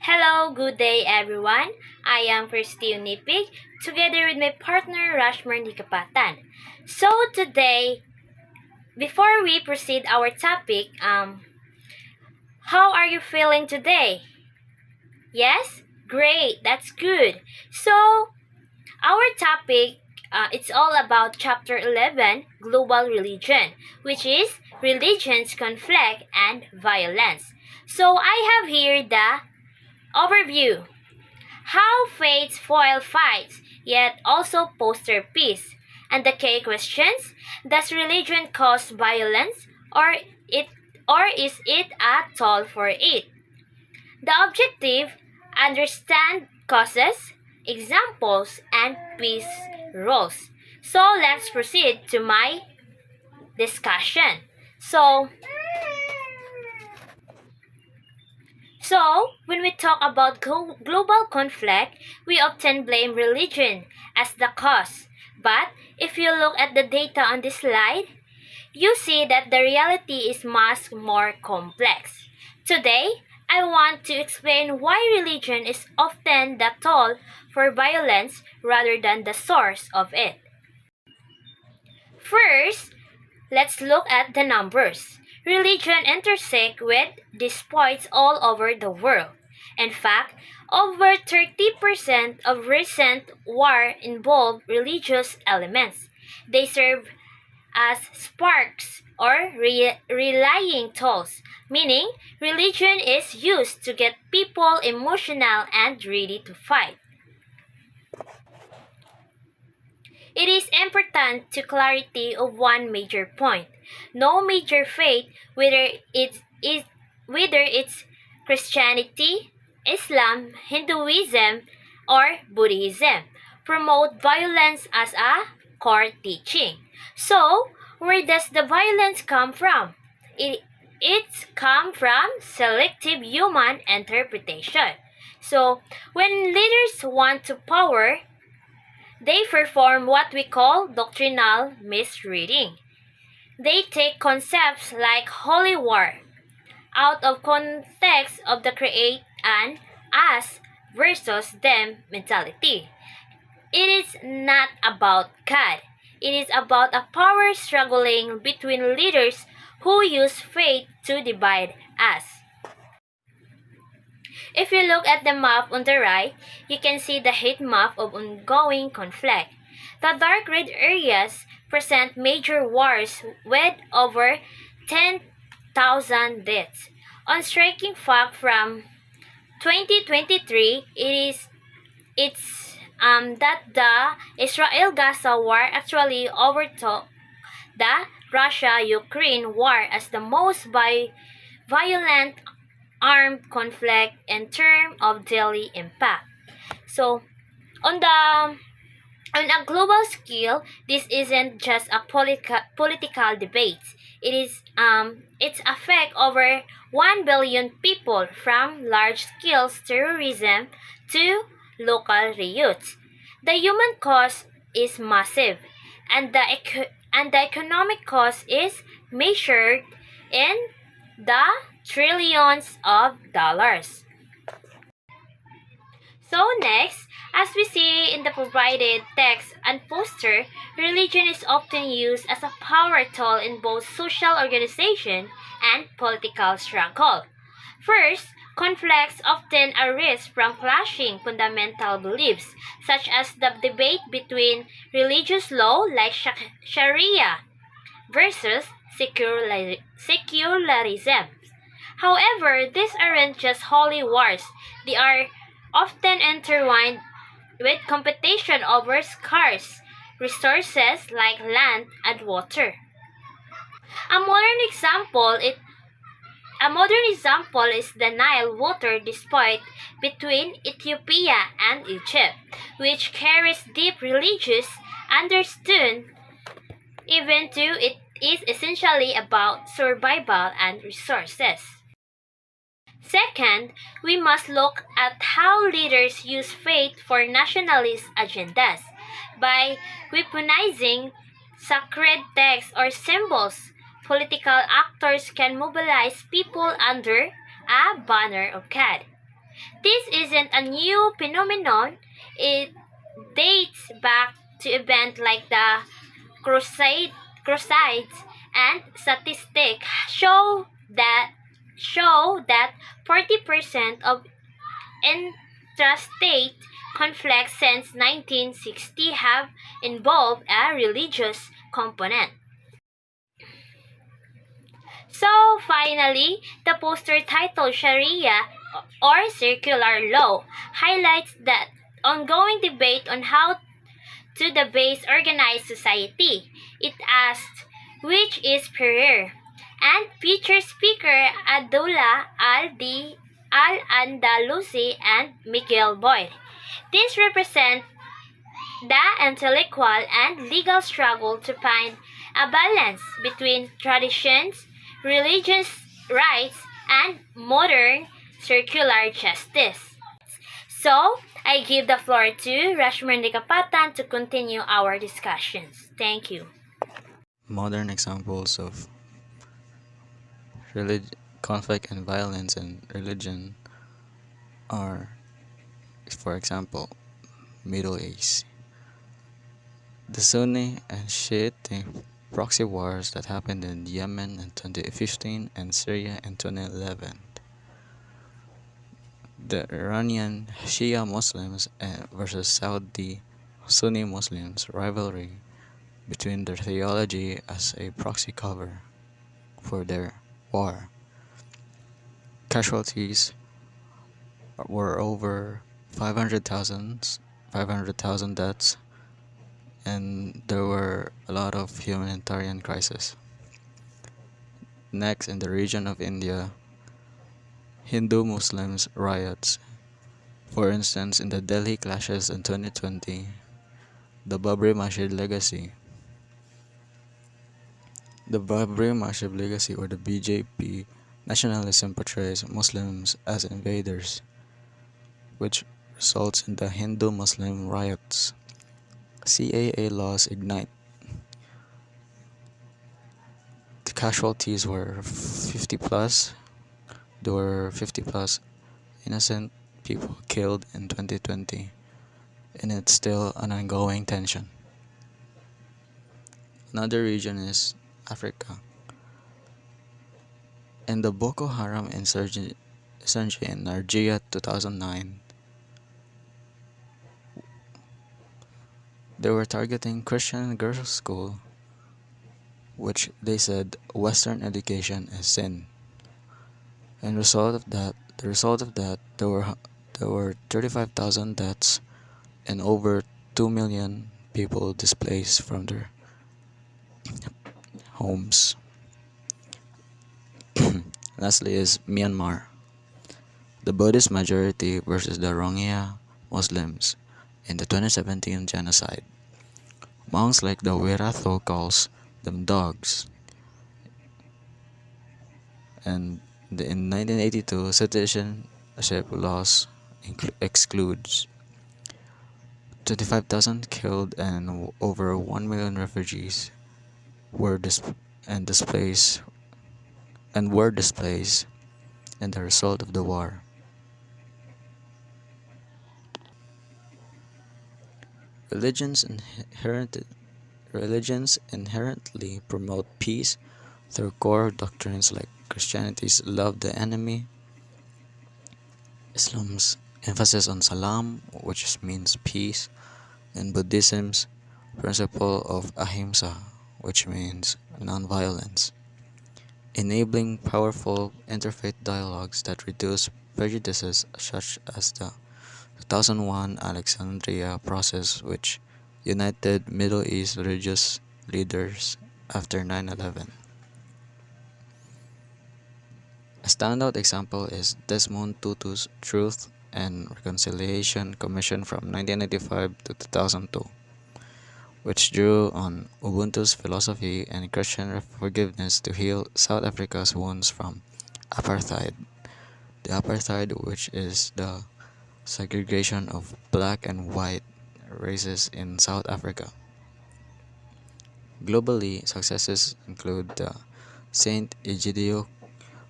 Hello, good day everyone. I am Christine Nipig together with my partner Rashmer Nikapatan. So today, before we proceed our topic, how are you feeling today? Yes? Great, that's good. So our topic it's all about chapter 11, global religion, which is religions, conflict and violence. So I have here the overview. How faiths foil fights, yet also foster peace. And the K questions: does religion cause violence, it or is it a tool for it? The objective: understand causes, examples, and peace roles. So let's proceed to my discussion. So when we talk about global conflict, we often blame religion as the cause. But if you look at the data on this slide, you see that the reality is much more complex. Today, I want to explain why religion is often the tool for violence rather than the source of it. First, let's look at the numbers. Religion intersect with disputes all over the world. In fact, over 30% of recent war involve religious elements. They serve as sparks or rallying tools, meaning religion is used to get people emotional and ready to fight. It is important to clarity of one major point. No major faith, whether it's Christianity, Islam, Hinduism, or Buddhism, promote violence as a core teaching. So, where does the violence come from? It's come from selective human interpretation. So, when leaders want to power, they perform what we call doctrinal misreading. They take concepts like holy war out of context of the create and us versus them mentality. It is not about God. It is about a power struggling between leaders who use faith to divide us. If you look at the map on the right, you can see the heat map of ongoing conflict. The dark red areas present major wars with over 10,000 deaths. On striking fact from 2023, it's that the Israel-Gaza war actually overtook the Russia-Ukraine war as the most violent armed conflict in terms of daily impact. So, on the on a global scale, this isn't just a political debate. Its affect over 1 billion people from large-scale terrorism to local riots. The human cost is massive, and the economic cost is measured in the trillions of dollars. So next, as we see in the provided text and poster, religion is often used as a power tool in both social organization and political struggle. First, conflicts often arise from clashing fundamental beliefs, such as the debate between religious law like Sharia versus secularism. However, these aren't just holy wars, they are often intertwined with competition over scarce resources like land and water. A modern example it a modern example is the Nile water dispute between Ethiopia and Egypt, which carries deep religious undertone even though it is essentially about survival and resources. Second, we must look at how leaders use faith for nationalist agendas. By weaponizing sacred texts or symbols, political actors can mobilize people under a banner of God. This isn't a new phenomenon. It dates back to events like the Crusades, and statistics show that 40% of intrastate conflicts since 1960 have involved a religious component. So finally, the poster titled Sharia or Circular Law highlights that ongoing debate on how to the base organized society. It asks which is superior, and features speaker Abdullah Al-Andalusi and Miguel Boyd. This represents the intellectual and legal struggle to find a balance between traditions, religious rights, and modern circular justice. So, I give the floor to Rashmern Kapatan to continue our discussions. Thank you. Modern examples of conflict and violence in religion are, for example, Middle East. The Sunni and Shiite proxy wars that happened in Yemen in 2015 and Syria in 2011. The Iranian Shia Muslims versus Saudi Sunni Muslims rivalry between their theology as a proxy cover for their war. Casualties were over 500,000 deaths, and there were a lot of humanitarian crises. Next, in the region of India, Hindu Muslims riots. For instance, in the Delhi clashes in 2020, the Babri Masjid legacy. The Babri Masjid legacy, or the BJP nationalism, portrays Muslims as invaders, which results in the Hindu-Muslim riots. CAA laws ignite. The casualties were 50 plus. There were 50 plus innocent people killed in 2020, and it's still an ongoing tension. Another region is Africa. In the Boko Haram insurgency in Nigeria 2009, they were targeting Christian girls' school, which they said Western education is sin. And the result of that, there were 35,000 deaths and over 2 million people displaced from their homes. Lastly is Myanmar, the Buddhist majority versus the Rohingya Muslims in the 2017 genocide. Monks like the Wiratho calls them dogs. And in 1982, citizenship laws excludes 25,000 killed and over 1 million refugees were displaced and the result of the war. Religions inherently promote peace through core doctrines like Christianity's love the enemy, Islam's emphasis on salam, which means peace, and Buddhism's principle of ahimsa, which means nonviolence, enabling powerful interfaith dialogues that reduce prejudices such as the 2001 Alexandria process, which united Middle East religious leaders after 9/11. A standout example is Desmond Tutu's Truth and Reconciliation Commission from 1995 to 2002, which drew on Ubuntu's philosophy and Christian forgiveness to heal South Africa's wounds from apartheid. The apartheid, which is the segregation of black and white races in South Africa. Globally, successes include the Saint Egidio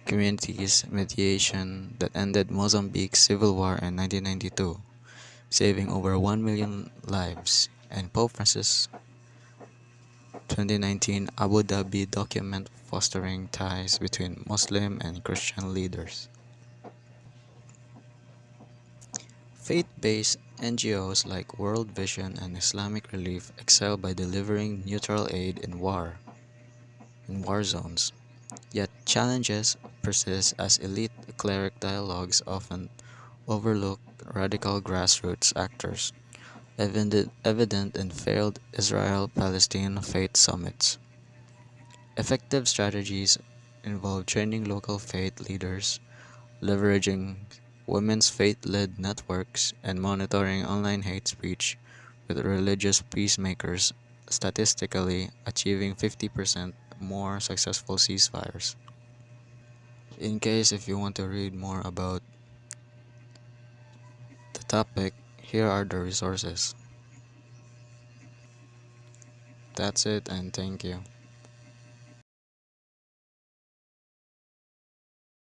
communities mediation that ended Mozambique's civil war in 1992, saving over 1 million lives, and Pope Francis' 2019 Abu Dhabi document fostering ties between Muslim and Christian leaders. Faith-based NGOs like World Vision and Islamic Relief excel by delivering neutral aid in war zones. Yet challenges persist as elite cleric dialogues often overlook radical grassroots actors, evident in failed Israel-Palestine faith summits. Effective strategies involve training local faith leaders, leveraging women's faith-led networks, and monitoring online hate speech, with religious peacemakers statistically achieving 50% more successful ceasefires. In case if you want to read more about the topic, here are the resources. That's it, and thank you.